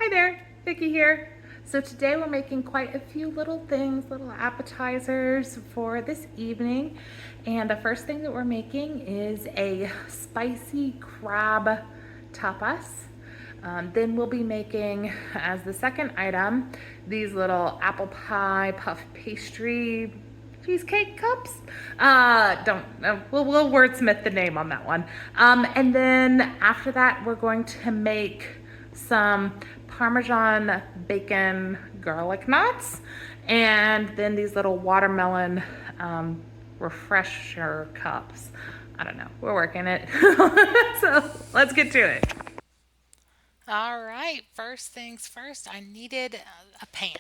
Hi there, Vicky here. So today we're making quite a few little things, little appetizers for this evening. And the first thing that we're making is a spicy crab tapas. Then we'll be making, as the second item, these little apple pie puff pastry cheesecake cups. Don't we'll wordsmith the name on that one. And then after that, we're going to make some Parmesan bacon garlic knots, and then these little watermelon refresher cups. I don't know. We're working it. So let's get to it. All right, first things first, I needed a pan.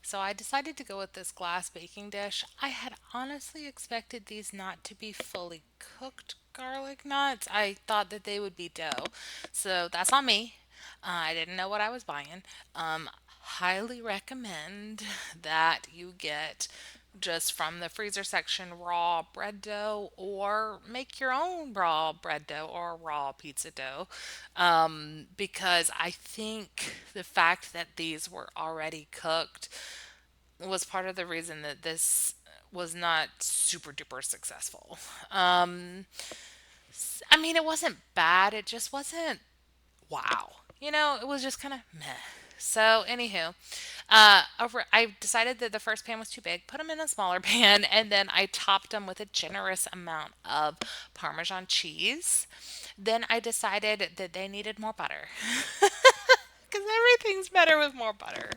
So I decided to go with this glass baking dish. I had honestly expected these not to be fully cooked garlic knots. I thought that they would be dough. So that's on me. I didn't know what I was buying. Highly recommend that you get just from the freezer section raw bread dough or make your own raw bread dough or raw pizza dough, because I think the fact that these were already cooked was part of the reason that this was not super duper successful. I mean, it wasn't bad, it just wasn't wow. It was just kind of meh. So, anywho, I decided that the first pan was too big, put them in a smaller pan, and then I topped them with a generous amount of Parmesan cheese. Then I decided that they needed more butter because everything's better with more butter.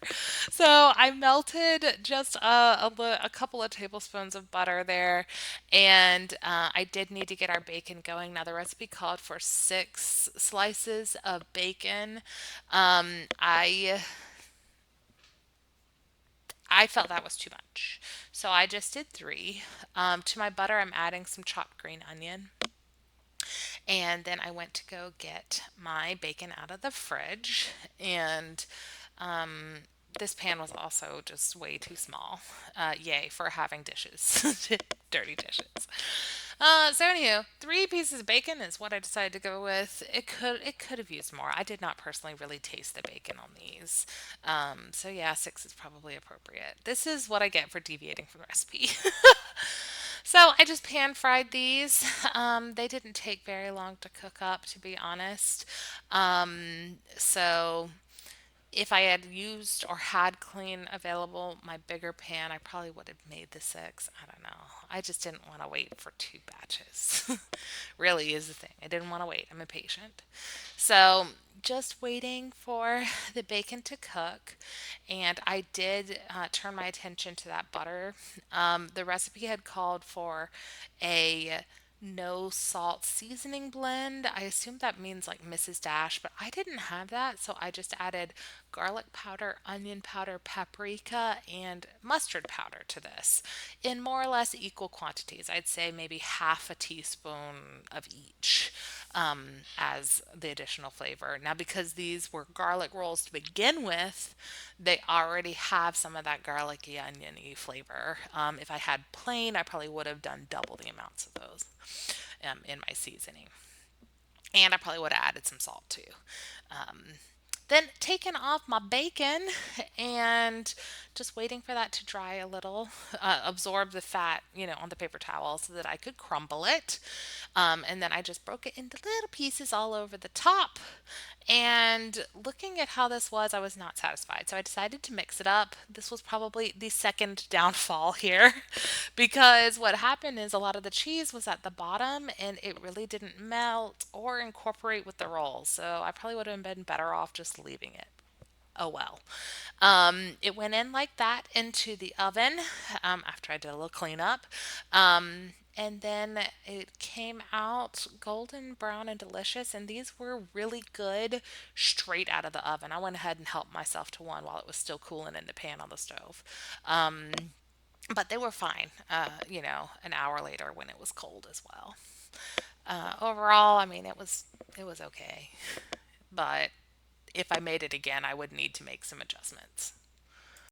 So I melted just a couple of tablespoons of butter there, and I did need to get our bacon going. Now the recipe called for 6 slices of bacon. I felt that was too much, so I just did 3. To my butter, I'm adding some chopped green onion. And then I went to go get my bacon out of the fridge. And this pan was also just way too small. Yay for having dishes, dirty dishes. So anywho, 3 pieces of bacon is what I decided to go with. It could have used more. I did not personally really taste the bacon on these. So yeah, 6 is probably appropriate. This is what I get for deviating from the recipe. So I just pan fried these. They didn't take very long to cook up, to be honest. So if I had used or had clean available my bigger pan, I probably would have made the 6. I don't know. I just didn't want to wait for 2 batches. Really is the thing. I didn't want to wait. I'm impatient. So just waiting for the bacon to cook, and I did turn my attention to that butter. The recipe had called for a no salt seasoning blend. I assume that means like Mrs. Dash, but I didn't have that, so I just added garlic powder, onion powder, paprika, and mustard powder to this in more or less equal quantities. I'd say maybe half a teaspoon of each, as the additional flavor. Now, because these were garlic rolls to begin with, they already have some of that garlicky, oniony flavor. If I had plain, I probably would have done double the amounts of those in my seasoning. And I probably would have added some salt too. Um, then taking off my bacon and just waiting for that to dry a little, absorb the fat, on the paper towel so that I could crumble it. And then I just broke it into little pieces all over the top. And looking at how this was, I was not satisfied. So I decided to mix it up. This was probably the second downfall here because what happened is a lot of the cheese was at the bottom and it really didn't melt or incorporate with the rolls. So I probably would have been better off just leaving it. Oh well. It went in like that into the oven after I did a little cleanup. And then it came out golden brown and delicious. And these were really good straight out of the oven. I went ahead and helped myself to one while it was still cooling in the pan on the stove. But they were fine, an hour later when it was cold as well. Overall, I mean, it was okay. But if I made it again, I would need to make some adjustments.